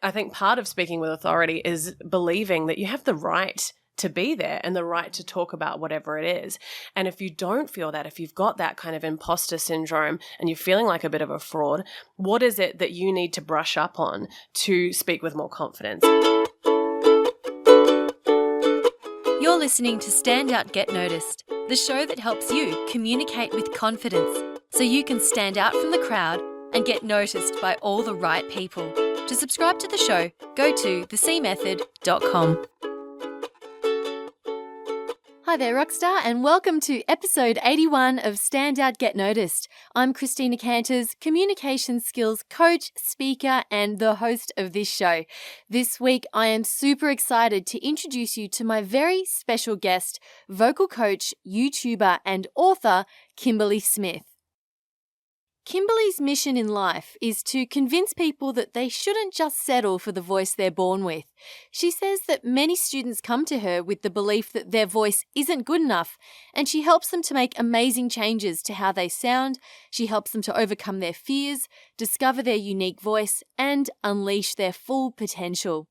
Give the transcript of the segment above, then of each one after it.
I think part of speaking with authority is believing that you have the right to be there and the right to talk about whatever it is. And if you don't feel that, if you've got that kind of imposter syndrome and you're feeling like a bit of a fraud, what is it that you need to brush up on to speak with more confidence? You're listening to Stand Out, Get Noticed, the show that helps you communicate with confidence so you can stand out from the crowd and get noticed by all the right people. To subscribe to the show, go to thecmethod.com. Hi there, Rockstar, and welcome to episode 81 of Stand Out, Get Noticed. I'm Christina Canters, communication skills coach, speaker, and the host of this show. This week, I am super excited to introduce you to my very special guest, vocal coach, YouTuber, and author, Kimberley Smith. Kimberley's mission in life is to convince people that they shouldn't just settle for the voice they're born with. She says that many students come to her with the belief that their voice isn't good enough, and she helps them to make amazing changes to how they sound. She helps them to overcome their fears, discover their unique voice, and unleash their full potential.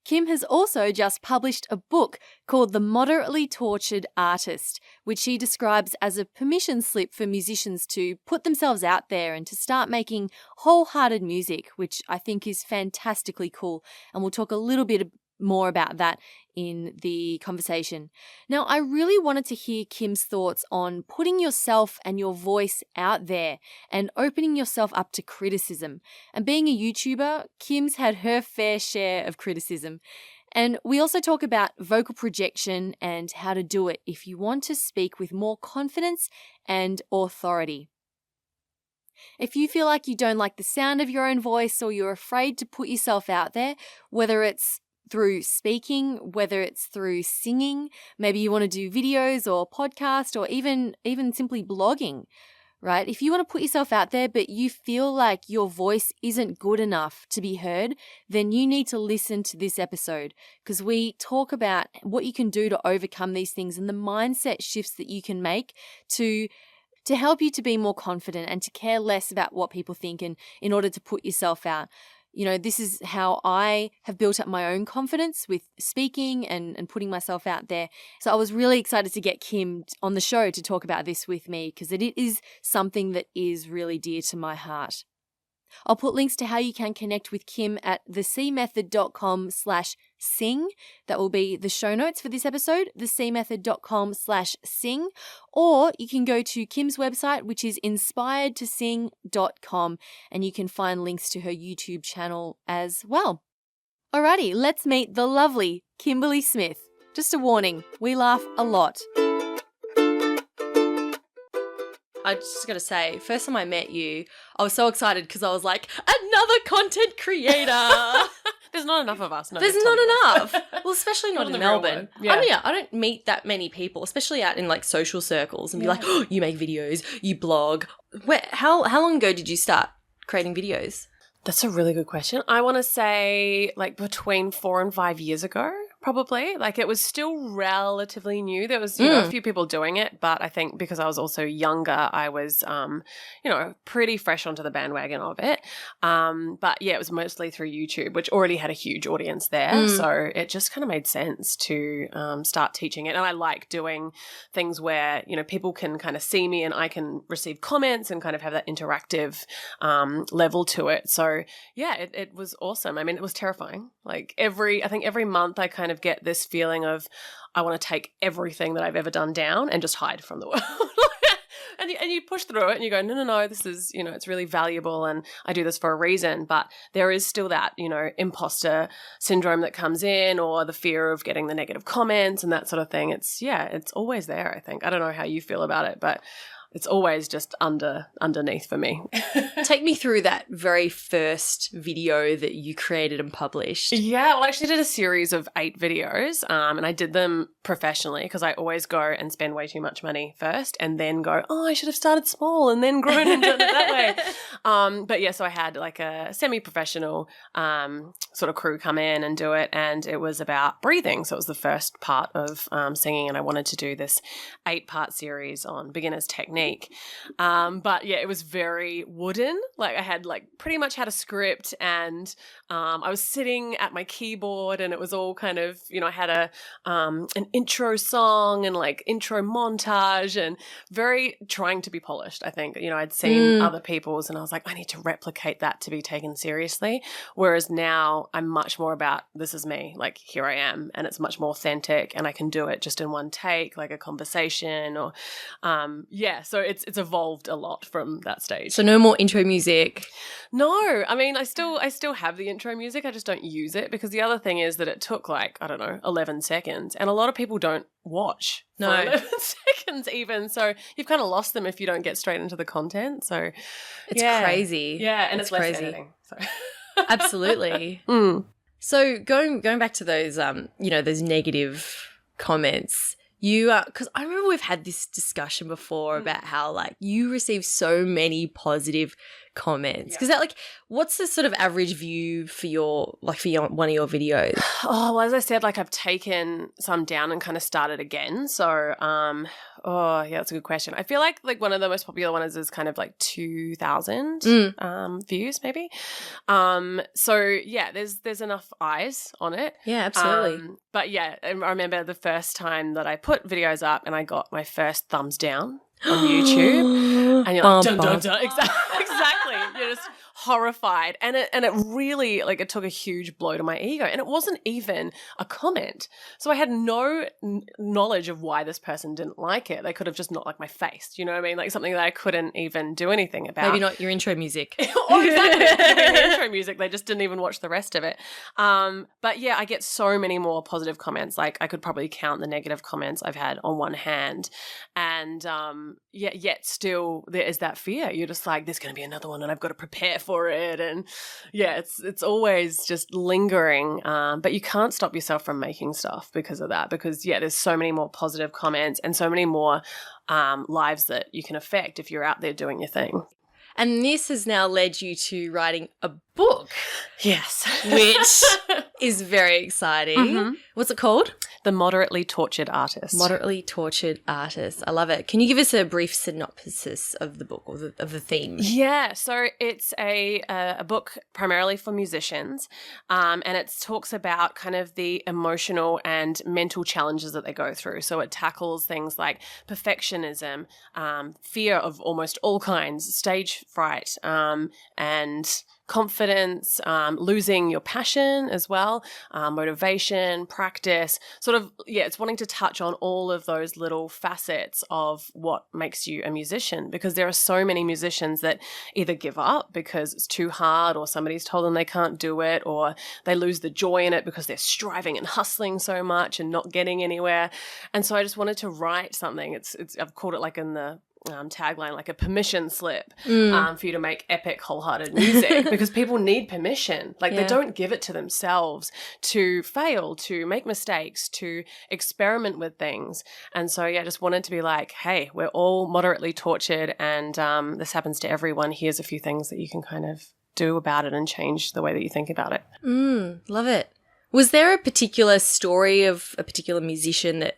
Kim has also just published a book called The Moderately Tortured Artist, which she describes as a permission slip for musicians to put themselves out there and to start making wholehearted music, which I think is fantastically cool. And we'll talk a little bit more about that in the conversation. Now, I really wanted to hear Kim's thoughts on putting yourself and your voice out there and opening yourself up to criticism. And being a YouTuber, Kim's had her fair share of criticism. And we also talk about vocal projection and how to do it if you want to speak with more confidence and authority. If you feel like you don't like the sound of your own voice or you're afraid to put yourself out there, whether it's through speaking, whether it's through singing, maybe you want to do videos or podcast or even simply blogging, right? If you want to put yourself out there but you feel like your voice isn't good enough to be heard, then you need to listen to this episode because we talk about what you can do to overcome these things and the mindset shifts that you can make to help you to be more confident and to care less about what people think and in order to put yourself out. You know, this is how I have built up my own confidence with speaking and putting myself out there. So I was really excited to get Kim on the show to talk about this with me because it is something that is really dear to my heart. I'll put links to how you can connect with Kim at thecmethod.com/sing. That will be the show notes for this episode, thecmethod.com/sing. Or you can go to Kim's website, which is inspiredtosing.com, and you can find links to her YouTube channel as well. Alrighty, let's meet the lovely Kimberley Smith. Just a warning, we laugh a lot. I just got to say, first time I met you, I was so excited because I was like, another content creator. There's not enough of us. No, there's not enough. Well, especially not in Melbourne. Yeah. I don't meet that many people, especially out in like social circles and be like, oh, you make videos, you blog. How long ago did you start creating videos? That's a really good question. I want to say like between 4 and 5 years ago. Probably. Like it was still relatively new. There was, a few people doing it, but I think because I was also younger, I was, pretty fresh onto the bandwagon of it. But yeah, it was mostly through YouTube, which already had a huge audience there. So it just kind of made sense to start teaching it. And I like doing things where, people can kind of see me and I can receive comments and kind of have that interactive level to it. So yeah, it was awesome. I mean, it was terrifying. Like I think every month I kind of get this feeling of I want to take everything that I've ever done down and just hide from the world. and you push through it and you go, no, this is, it's really valuable and I do this for a reason. But there is still that, imposter syndrome that comes in or the fear of getting the negative comments and that sort of thing. It's always there, I think. I don't know how you feel about it, but it's always just underneath for me. Take me through that very first video that you created and published. Yeah, well, I actually did a series of 8 videos and I did them professionally because I always go and spend way too much money first and then go, I should have started small and then grown and done it that way. But yeah, so I had like a semi-professional sort of crew come in and do it, and it was about breathing. So it was the first part of singing, and I wanted to do this 8-part series on beginner's technique technique. But yeah, it was very wooden. Like I had pretty much had a script, and I was sitting at my keyboard, and it was all kind of, I had an intro song and intro montage, and very trying to be polished, I think. I'd seen other people's, and I was like, I need to replicate that to be taken seriously. Whereas now I'm much more about, this is me, here I am, and it's much more authentic, and I can do it just in one take, like a conversation or so it's evolved a lot from that stage. So no more intro music? No, I mean I still have the intro music, I just don't use it, because the other thing is that it took 11 seconds, and a lot of people don't watch for 11 seconds even, so you've kind of lost them if you don't get straight into the content. So it's crazy. Yeah, and it's less crazy. editing. So. Absolutely. So going back to those those negative comments, because I remember we've had this discussion before about how you receive so many positive comments. Because what's the sort of average view for your one of your videos? Oh, well, as I said, I've taken some down and kind of started again. So, that's a good question. I feel like one of the most popular ones is kind of 2,000 views, maybe. So yeah, there's enough eyes on it. Yeah, absolutely. But yeah, I remember the first time that I put videos up and I got my first thumbs down on YouTube, and you're like, dun, dun, dun. Exactly. You're just horrified, and it really it took a huge blow to my ego, and it wasn't even a comment, so I had no knowledge of why this person didn't like it. They could have just not liked my face, you know what I mean, something that I couldn't even do anything about. Maybe not your intro music. Oh, exactly. The intro music, they just didn't even watch the rest of it. But yeah, I get so many more positive comments. I could probably count the negative comments I've had on one hand, and yet still there is that fear. You're just there's going to be another one, and I've got to prepare for it, and yeah, it's always just lingering, but you can't stop yourself from making stuff because of that, because there's so many more positive comments and so many more lives that you can affect if you're out there doing your thing. And this has now led you to writing a book. Yes. Which is very exciting. Mm-hmm. What's it called? The Moderately Tortured Artist. Moderately Tortured Artist. I love it. Can you give us a brief synopsis of the book or of the theme? Yeah. So it's a book primarily for musicians, and it talks about kind of the emotional and mental challenges that they go through. So it tackles things like perfectionism, fear of almost all kinds, stage fright, and confidence, losing your passion as well, motivation, practice, it's wanting to touch on all of those little facets of what makes you a musician, because there are so many musicians that either give up because it's too hard, or somebody's told them they can't do it, or they lose the joy in it because they're striving and hustling so much and not getting anywhere. And so I just wanted to write something. I've called it in the tagline, a permission slip for you to make epic wholehearted music, because people need permission. They don't give it to themselves to fail, to make mistakes, to experiment with things. And so I just wanted to be hey, we're all moderately tortured, and this happens to everyone. Here's a few things that you can kind of do about it and change the way that you think about it. Love it. Was there a particular story of a particular musician that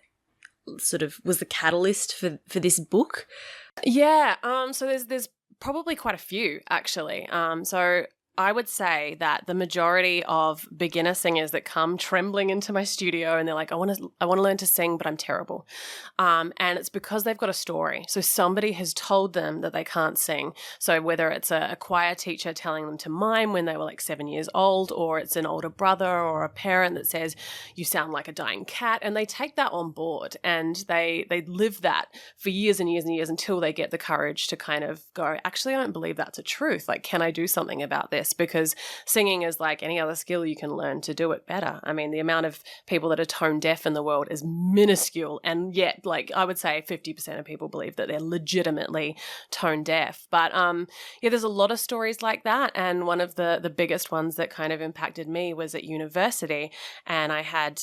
sort of was the catalyst for this book? Yeah, so there's probably quite a few, actually. So I would say that the majority of beginner singers that come trembling into my studio and they're like, I want to learn to sing, but I'm terrible. And it's because they've got a story. So somebody has told them that they can't sing. So whether it's a choir teacher telling them to mime when they were 7 years old, or it's an older brother or a parent that says, you sound like a dying cat, and they take that on board and they live that for years and years and years until they get the courage to kind of go, actually, I don't believe that's a truth. Can I do something about this? Because singing is like any other skill, you can learn to do it better. I mean, the amount of people that are tone deaf in the world is minuscule, and yet I would say 50% of people believe that they're legitimately tone deaf. But there's a lot of stories like that, and one of the biggest ones that kind of impacted me was at university, and I had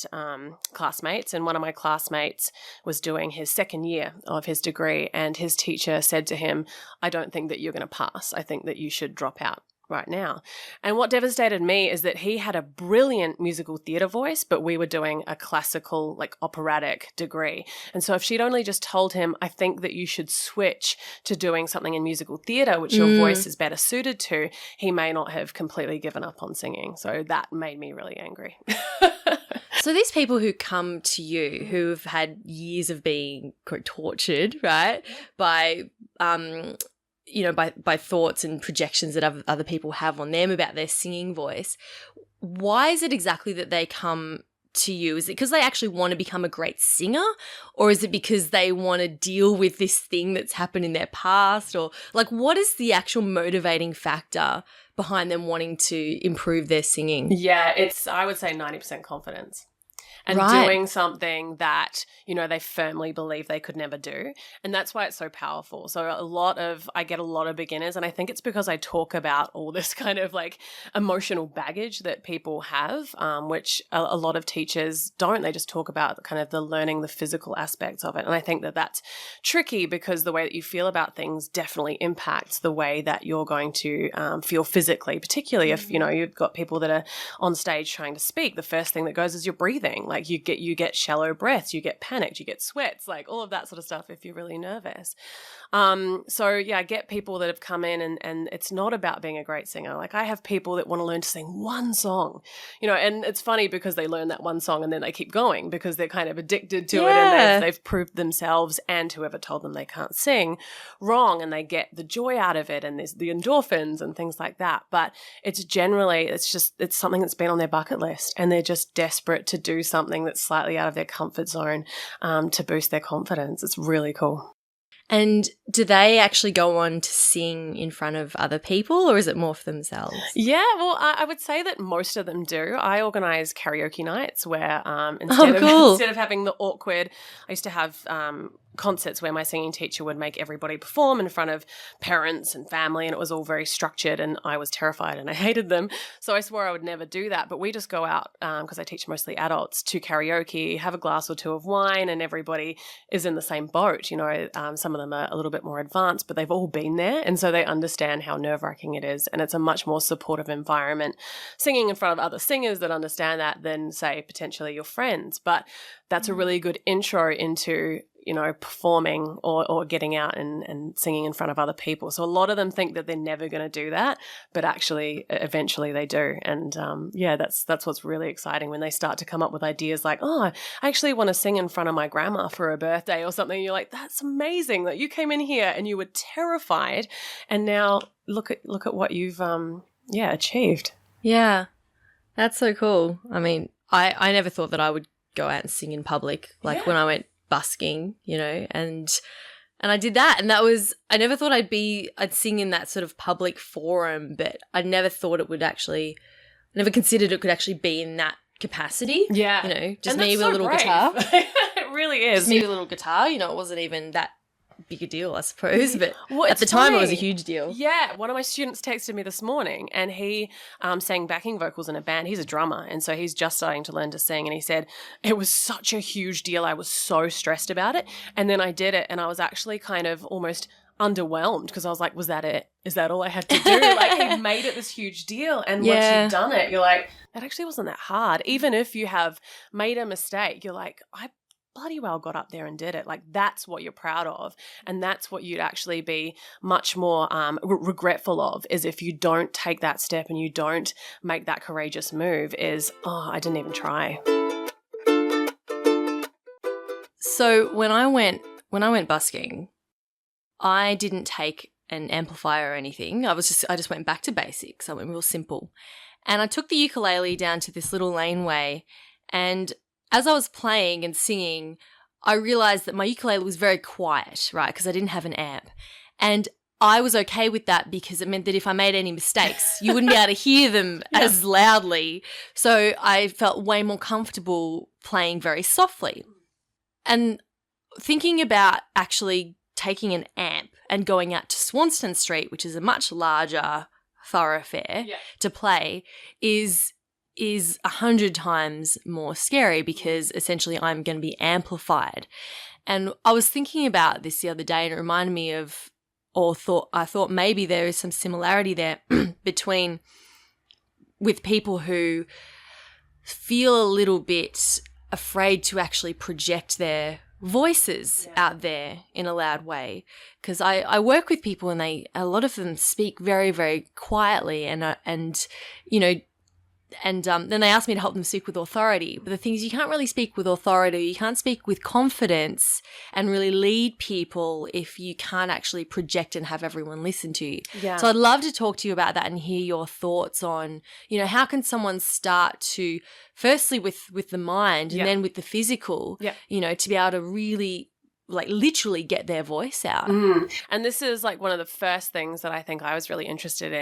classmates, and one of my classmates was doing his second year of his degree, and his teacher said to him, I don't think that you're going to pass. I think that you should drop out. right now. And what devastated me is that he had a brilliant musical theatre voice, but we were doing a classical, like operatic degree. And so if she'd only just told him, I think that you should switch to doing something in musical theatre, which your voice is better suited to, he may not have completely given up on singing. So that made me really angry. So these people who come to you who've had years of being quote tortured, right, by by thoughts and projections that other people have on them about their singing voice, why is it exactly that they come to you? Is it because they actually want to become a great singer, or is it because they want to deal with this thing that's happened in their past, or like what is the actual motivating factor behind them wanting to improve their singing? Yeah, I would say 90% confidence. And doing something that, they firmly believe they could never do. And that's why it's so powerful. So I get a lot of beginners, and I think it's because I talk about all this kind of like emotional baggage that people have, which a lot of teachers don't. They just talk about kind of the learning, the physical aspects of it. And I think that that's tricky because the way that you feel about things definitely impacts the way that you're going to feel physically, particularly if, you've got people that are on stage trying to speak. The first thing that goes is your breathing. Like you get shallow breaths, you get panicked, you get sweats, like all of that sort of stuff if you're really nervous. I get people that have come in and it's not about being a great singer. Like I have people that want to learn to sing one song, and it's funny because they learn that one song and then they keep going because they're kind of addicted to it, and they've proved themselves and whoever told them they can't sing wrong, and they get the joy out of it and there's the endorphins and things like that. But it's something that's been on their bucket list, and they're just desperate to do something that's slightly out of their comfort zone to boost their confidence. It's really cool. And do they actually go on to sing in front of other people, or is it more for themselves? Yeah, well, I would say that most of them do. I organise karaoke nights where instead of having the awkward, I used to have concerts where my singing teacher would make everybody perform in front of parents and family, and it was all very structured, and I was terrified and I hated them. So I swore I would never do that. But we just go out, because I teach mostly adults, to karaoke, have a glass or two of wine, and everybody is in the same boat. Some of them are a little bit more advanced, but they've all been there, and so they understand how nerve-wracking it is, and it's a much more supportive environment singing in front of other singers that understand that than, say, potentially your friends. But that's a really good intro into performing or getting out and singing in front of other people. So a lot of them think that they're never going to do that, but actually eventually they do. And that's what's really exciting when they start to come up with ideas like, oh, I actually want to sing in front of my grandma for her birthday or something. You're like, that's amazing that you came in here and you were terrified, and now look at what you've achieved. Yeah, that's so cool. I mean, I never thought that I would go out and sing in public, like when I went busking, and I did that, and I never thought I'd sing in that sort of public forum, but I never considered it could actually be in that capacity. Yeah. Just maybe a little guitar. It really is. Just maybe a little guitar, it wasn't even that big a deal, I suppose, but at the time it was a huge deal. Yeah, one of my students texted me this morning, and he sang backing vocals in a band. He's a drummer, and so he's just starting to learn to sing, and he said, it was such a huge deal. I was so stressed about it, and then I did it, and I was actually kind of almost underwhelmed because I was like, was that it? Is that all I had to do? Like, he made it this huge deal, and once you've done it, you're like, that actually wasn't that hard. Even if you have made a mistake, you're like, I bloody well got up there and did it. Like, that's what you're proud of, and that's what you'd actually be much more regretful of, is if you don't take that step and you don't make that courageous move, is, oh, I didn't even try. So when I went busking, I didn't take an amplifier or anything. I just went back to basics. I went real simple, and I took the ukulele down to this little laneway, and as I was playing and singing, I realized that my ukulele was very quiet, right, because I didn't have an amp. And I was okay with that because it meant that if I made any mistakes, you wouldn't be able to hear them as loudly. So I felt way more comfortable playing very softly. And thinking about actually taking an amp and going out to Swanston Street, which is a much larger thoroughfare to play, is 100 times more scary because essentially I'm going to be amplified. And I was thinking about this the other day, and it reminded me of I thought maybe there is some similarity there between with people who feel a little bit afraid to actually project their voices out there in a loud way. Because I work with people and a lot of them speak very, very quietly and you know, and then they ask me to help them speak with authority. But the thing is, you can't really speak with authority. You can't speak with confidence and really lead people if you can't actually project and have everyone listen to you. Yeah. So I'd love to talk to you about that and hear your thoughts on, you know, how can someone start to, firstly with the mind and then with the physical, you know, to be able to really like literally get their voice out. And this is like one of the first things that I think I was really interested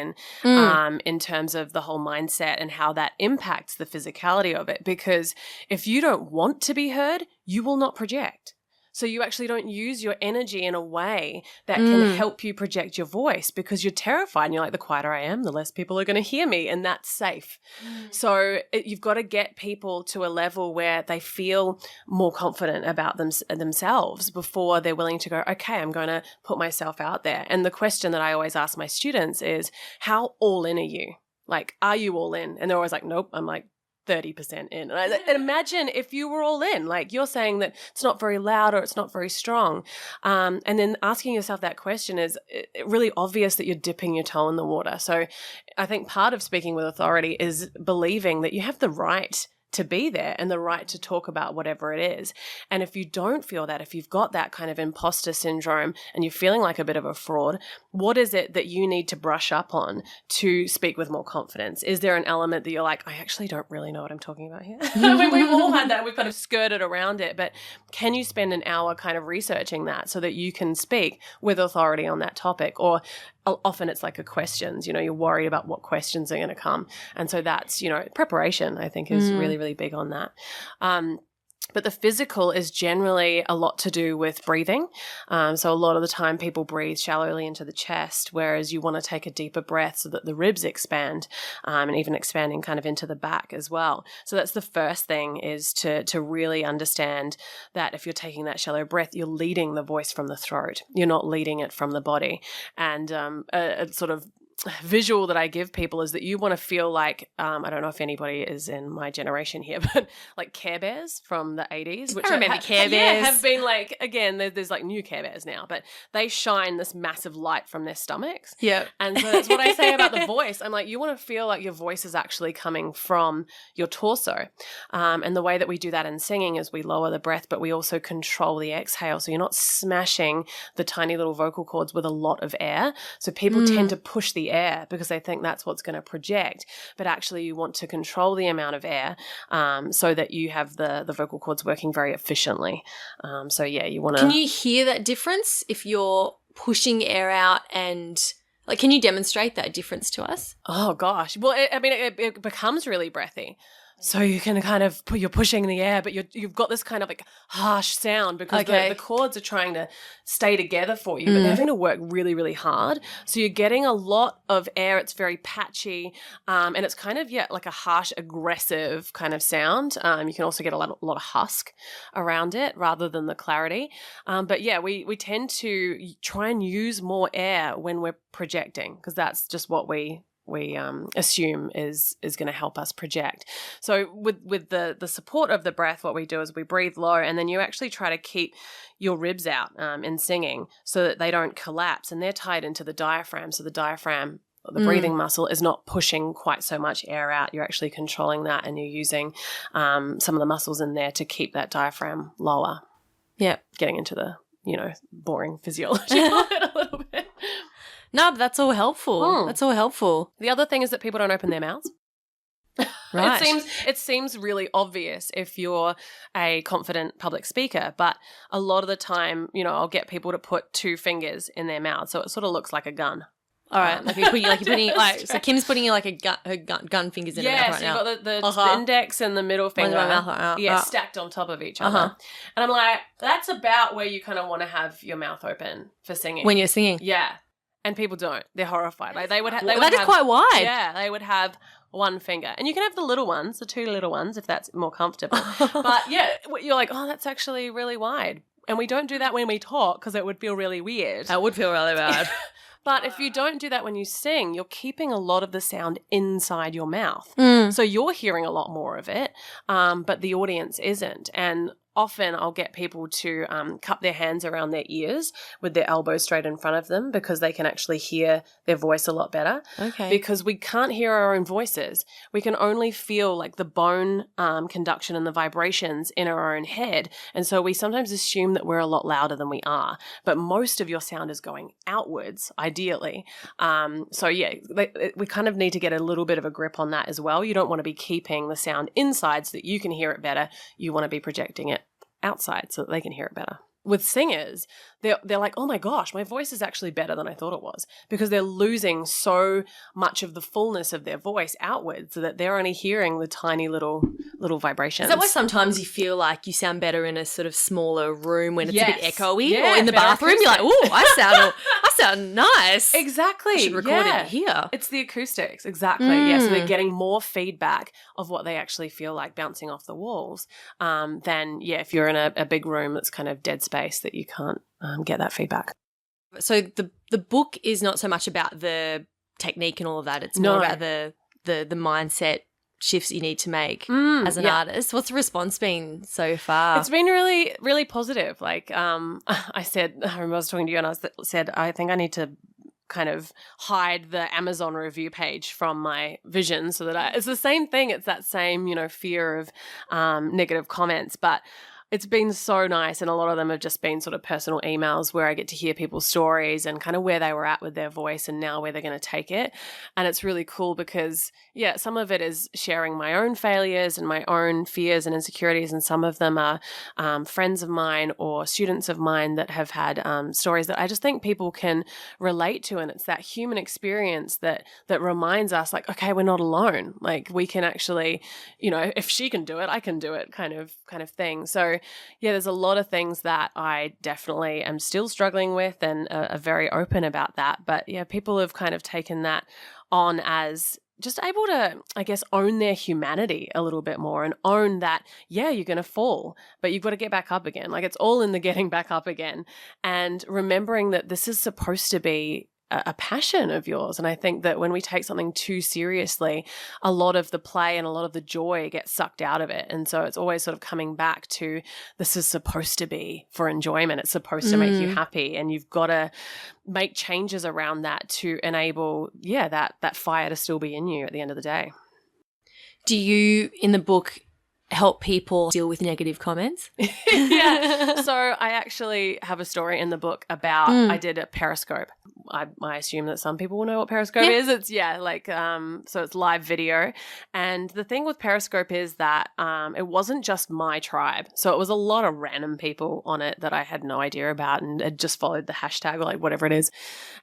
in terms of the whole mindset and how that impacts the physicality of it. Because if you don't want to be heard, you will not project. So you actually don't use your energy in a way that can help you project your voice because you're terrified and you're like, the quieter I am, the less people are going to hear me, and that's safe. So you've got to get people to a level where they feel more confident about themselves before they're willing to go, okay, I'm going to put myself out there. And the question that I always ask my students is, how all in are you? Like, are you all in? And they're always like, nope. I'm like, 30% in. And imagine if you were all in, like you're saying that it's not very loud or it's not very strong. And then asking yourself that question is really obvious that you're dipping your toe in the water. So I think part of speaking with authority is believing that you have the right to be there and the right to talk about whatever it is. And if you don't feel that, if you've got that kind of imposter syndrome and you're feeling like a bit of a fraud, what is it that you need to brush up on to speak with more confidence? Is there an element that you're like, I actually don't really know what I'm talking about here? I mean, we've all had that. We've kind of skirted around it. But can you spend an hour kind of researching that so that you can speak with authority on that topic? Or often it's like a questions, you know, you're worried about what questions are going to come. And so that's, you know, preparation, I think, is really, really big on that. But the physical is generally a lot to do with breathing. So a lot of the time people breathe shallowly into the chest, whereas you want to take a deeper breath so that the ribs expand, and even expanding kind of into the back as well. So that's the first thing, is to really understand that if you're taking that shallow breath, you're leading the voice from the throat. You're not leading it from the body. And a sort of visual that I give people is that you want to feel like, I don't know if anybody is in my generation here, but like Care Bears from the 80s. Which I remember Care Bears. Yeah, have been like, again, there's like new Care Bears now, but they shine this massive light from their stomachs. Yeah. And so that's what I say about the voice. I'm like, you want to feel like your voice is actually coming from your torso. And the way that we do that in singing is we lower the breath, but we also control the exhale. So you're not smashing the tiny little vocal cords with a lot of air. So people tend to push the air because they think that's what's going to project, but actually you want to control the amount of air so that you have the vocal cords working very efficiently. So yeah, you want to... Can you hear that difference if you're pushing air out and... Like, can you demonstrate that difference to us? Oh gosh. Well, it becomes really breathy. So you can kind of you're pushing the air, but you've got this kind of like harsh sound because the cords are trying to stay together for you, but they're having to work really, really hard. So you're getting a lot of air. It's very patchy, and it's kind of like a harsh, aggressive kind of sound. You can also get a lot of husk around it rather than the clarity. But yeah, we tend to try and use more air when we're projecting because that's just what we assume is going to help us project. So with the support of the breath, what we do is we breathe low, and then you actually try to keep your ribs out in singing so that they don't collapse, and they're tied into the diaphragm. So the diaphragm, the breathing muscle, is not pushing quite so much air out. You're actually controlling that, and you're using some of the muscles in there to keep that diaphragm lower. Yeah, getting into the boring physiology of it a little bit. No, but that's all helpful. That's all helpful. The other thing is that people don't open their mouths. Right. It seems really obvious if you're a confident public speaker, but a lot of the time, I'll get people to put 2 fingers in their mouth, so it sort of looks like a gun. All right, you're putting so Kim's putting like her gun fingers in her mouth right now. Yeah, so you've got the index and the middle finger, stacked on top of each other. And I'm like, that's about where you kind of want to have your mouth open for singing. When you're singing. Yeah. And people don't. They're horrified. Like they would have. That is quite wide. Yeah, they would have 1 finger, and you can have the little ones, the 2 little ones, if that's more comfortable. But yeah, you're like, oh, that's actually really wide. And we don't do that when we talk because it would feel really weird. That would feel really bad. But if you don't do that when you sing, you're keeping a lot of the sound inside your mouth. So you're hearing a lot more of it, but the audience isn't. And often I'll get people to cup their hands around their ears with their elbows straight in front of them because they can actually hear their voice a lot better. Okay. Because we can't hear our own voices. We can only feel like the bone conduction and the vibrations in our own head. And so we sometimes assume that we're a lot louder than we are. But most of your sound is going outwards, ideally. So yeah, we kind of need to get a little bit of a grip on that as well. You don't want to be keeping the sound inside so that you can hear it better. You want to be projecting it outside so that they can hear it better. With singers, they're like, oh my gosh, my voice is actually better than I thought it was, because they're losing so much of the fullness of their voice outwards so that they're only hearing the tiny little vibrations. Is that why sometimes you feel like you sound better in a sort of smaller room when it's a bit echoey, Yeah, or in the bathroom you're like, oh, I sound nice. Exactly. I should record it here. It's the acoustics. Exactly. Yeah. So they're getting more feedback of what they actually feel like bouncing off the walls than, if you're in a big room that's kind of dead space that you can't get that feedback. So the book is not so much about the technique and all of that. It's more about the mindset shifts you need to make as an artist. What's the response been so far? It's been really, really positive. Like I remember I was talking to you and I said, I think I need to kind of hide the Amazon review page from my vision so that it's the same thing. It's that same, fear of negative comments, but it's been so nice, and a lot of them have just been sort of personal emails where I get to hear people's stories and kind of where they were at with their voice and now where they're going to take it. And it's really cool because, some of it is sharing my own failures and my own fears and insecurities, and some of them are friends of mine or students of mine that have had stories that I just think people can relate to, and it's that human experience that reminds us, like, okay, we're not alone. Like, we can actually, if she can do it, I can do it, kind of thing. So there's a lot of things that I definitely am still struggling with and are very open about that. But people have kind of taken that on as just able to, I guess, own their humanity a little bit more and own that, you're going to fall, but you've got to get back up again. Like, it's all in the getting back up again and remembering that this is supposed to be a passion of yours. And I think that when we take something too seriously, a lot of the play and a lot of the joy gets sucked out of it. And so it's always sort of coming back to, this is supposed to be for enjoyment. It's supposed to make you happy. And you've got to make changes around that to enable, that fire to still be in you at the end of the day. Do you, in the book, help people deal with negative comments? So I actually have a story in the book about I did a Periscope. I assume that some people will know what Periscope is. It's so it's live video. And the thing with Periscope is that it wasn't just my tribe. So it was a lot of random people on it that I had no idea about and had just followed the hashtag or like whatever it is.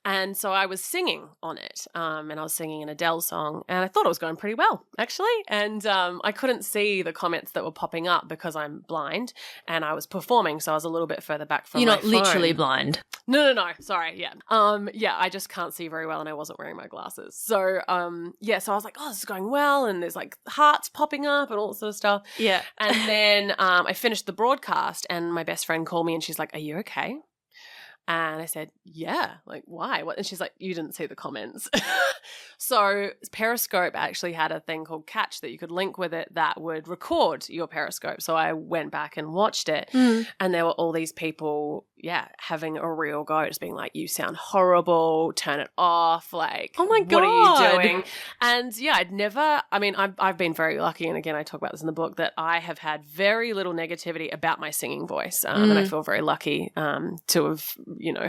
And so I was singing on it and I was singing an Adele song and I thought it was going pretty well, actually. And I couldn't see the comments that were popping up because I'm blind and I was performing. So I was a little bit further back from You're my not phone. literally blind. No. Sorry. I just can't see very well and I wasn't wearing my glasses. So, so I was like, oh, this is going well. And there's like hearts popping up and all that sort of stuff. Yeah. And then I finished the broadcast and my best friend called me and she's like, are you okay? And I said, yeah, like, why? What? And she's like, you didn't see the comments. So Periscope actually had a thing called Catch that you could link with it that would record your Periscope. So I went back and watched it and there were all these people, having a real go, just being like, you sound horrible, turn it off. Like, oh my God, what are you doing? And I've been very lucky. And again, I talk about this in the book that I have had very little negativity about my singing voice. And I feel very lucky to have,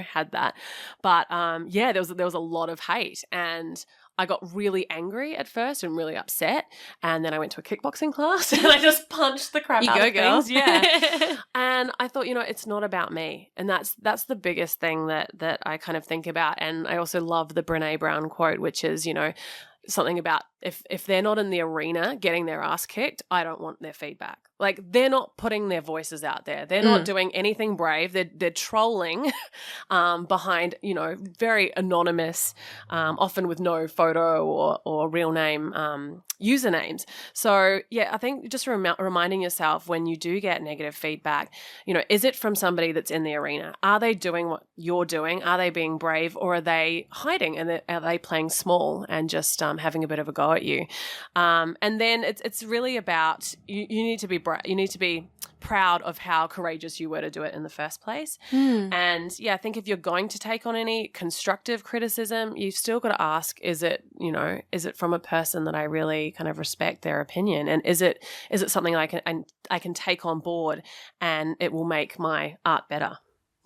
had that. But there was a lot of hate and I got really angry at first and really upset. And then I went to a kickboxing class and I just punched the crap out of things. Yeah. And I thought, it's not about me. And that's the biggest thing that I kind of think about. And I also love the Brene Brown quote, which is, something about if they're not in the arena getting their ass kicked, I don't want their feedback. Like, they're not putting their voices out there. They're not doing anything brave. They're trolling behind, very anonymous, often with no photo or real name usernames. So, yeah, I think just reminding yourself when you do get negative feedback, is it from somebody that's in the arena? Are they doing what you're doing? Are they being brave, or are they hiding, and are they playing small and just having a bit of a go at you? And then it's really about you need to be you need to be proud of how courageous you were to do it in the first place. And yeah, I think if you're going to take on any constructive criticism, you've still got to ask, is it from a person that I really kind of respect their opinion? And is it something I can take on board and it will make my art better?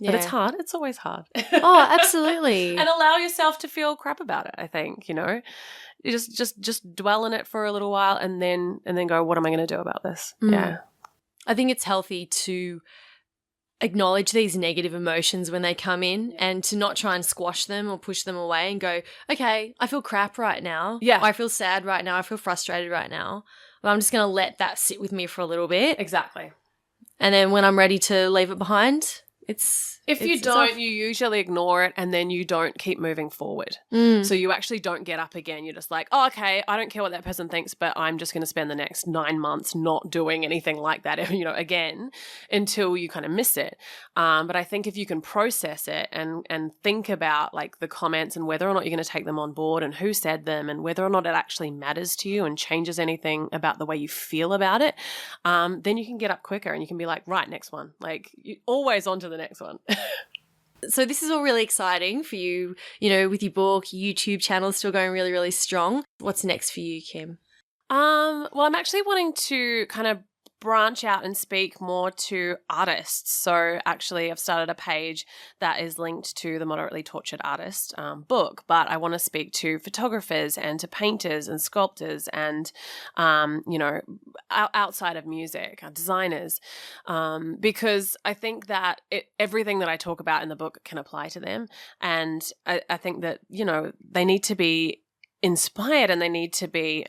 Yeah. But it's hard. It's always hard. Oh, absolutely. And allow yourself to feel crap about it, I think, You just dwell in it for a little while and then go, what am I going to do about this? Yeah. I think it's healthy to acknowledge these negative emotions when they come in and to not try and squash them or push them away and go, okay, I feel crap right now. Yeah. I feel sad right now. I feel frustrated right now. But I'm just going to let that sit with me for a little bit. Exactly. And then when I'm ready to leave it behind, If you don't, you usually ignore it and then you don't keep moving forward. So you actually don't get up again. You're just like, oh, okay, I don't care what that person thinks, but I'm just going to spend the next 9 months not doing anything like that, again, until you kind of miss it. But I think if you can process it and think about like the comments and whether or not you're going to take them on board and who said them and whether or not it actually matters to you and changes anything about the way you feel about it, then you can get up quicker and you can be like, right, next one. Like, always on to the next one. So this is all really exciting for you, with your book, YouTube channel still going really, really strong. What's next for you, Kim? Well, I'm actually wanting to kind of branch out and speak more to artists. So actually I've started a page that is linked to the Moderately Tortured Artist book, but I want to speak to photographers and to painters and sculptors and, outside of music, designers, because I think that everything that I talk about in the book can apply to them. And I think that, they need to be inspired and they need to be,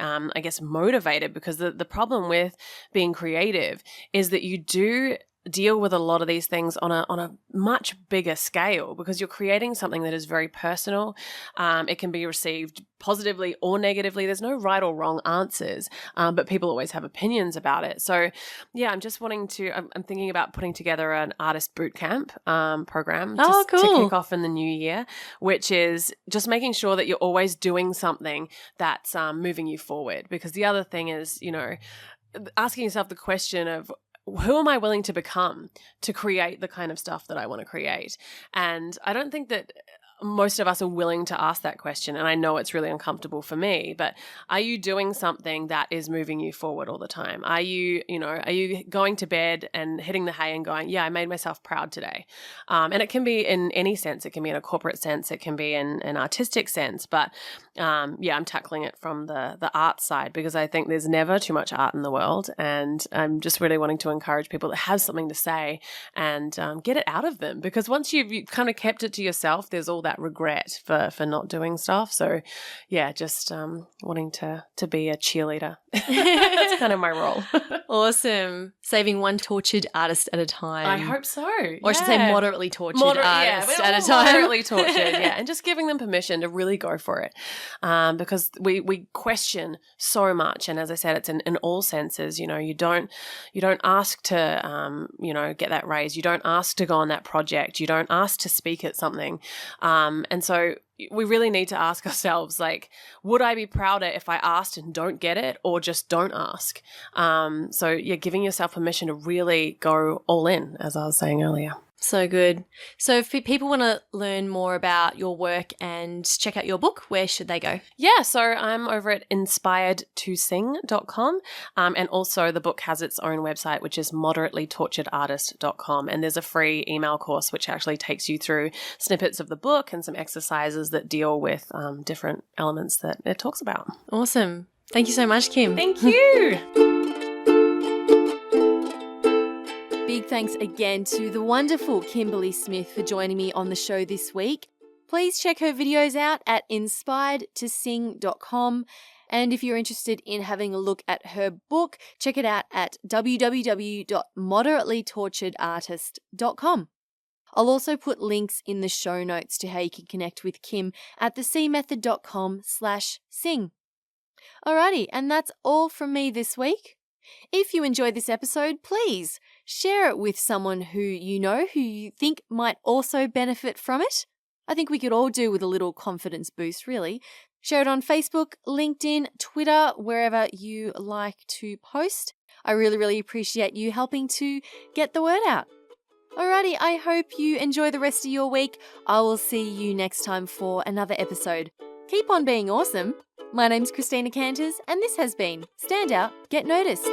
motivated, because the problem with being creative is that you do deal with a lot of these things on a much bigger scale, because you're creating something that is very personal. It can be received positively or negatively. There's no right or wrong answers, but people always have opinions about it. So yeah, I'm thinking about putting together an artist boot camp program to kick off in the new year, which is just making sure that you're always doing something that's moving you forward. Because the other thing is, asking yourself the question of, who am I willing to become to create the kind of stuff that I want to create? And I don't think that most of us are willing to ask that question. And I know it's really uncomfortable for me, but are you doing something that is moving you forward all the time? Are you going to bed and hitting the hay and going, yeah, I made myself proud today? And it can be in any sense. It can be in a corporate sense. It can be in an artistic sense. But I'm tackling it from the art side, because I think there's never too much art in the world. And I'm just really wanting to encourage people that have something to say and get it out of them, because once you've kind of kept it to yourself, there's all that regret for not doing stuff. So yeah, just wanting to be a cheerleader. That's kind of my role. Awesome. Saving one tortured artist at a time. I hope so. Or I should say moderately tortured artist at a time. Moderately tortured, yeah. And just giving them permission to really go for it. Because we question so much. And as I said, it's in all senses. You don't ask to get that raise. You don't ask to go on that project. You don't ask to speak at something. And so we really need to ask ourselves, like, would I be prouder if I asked and don't get it, or just don't ask? So yeah, giving yourself permission to really go all in, as I was saying earlier. So good. So if people want to learn more about your work and check out your book, where should they go? Yeah, so I'm over at inspiredtosing.com. And also the book has its own website, which is moderatelytorturedartist.com. And there's a free email course which actually takes you through snippets of the book and some exercises that deal with different elements that it talks about. Awesome. Thank you so much, Kim. Thank you. Big thanks again to the wonderful Kimberley Smith for joining me on the show this week. Please check her videos out at inspiredtosing.com. And if you're interested in having a look at her book, check it out at www.moderatelytorturedartist.com. I'll also put links in the show notes to how you can connect with Kim at thecmethod.com/sing. Alrighty, and that's all from me this week. If you enjoyed this episode, please share it with someone who you think might also benefit from it. I think we could all do with a little confidence boost, really. Share it on Facebook, LinkedIn, Twitter, wherever you like to post. I really, really appreciate you helping to get the word out. Alrighty, I hope you enjoy the rest of your week. I will see you next time for another episode. Keep on being awesome. My name's Christina Canters, and this has been Stand Out, Get Noticed.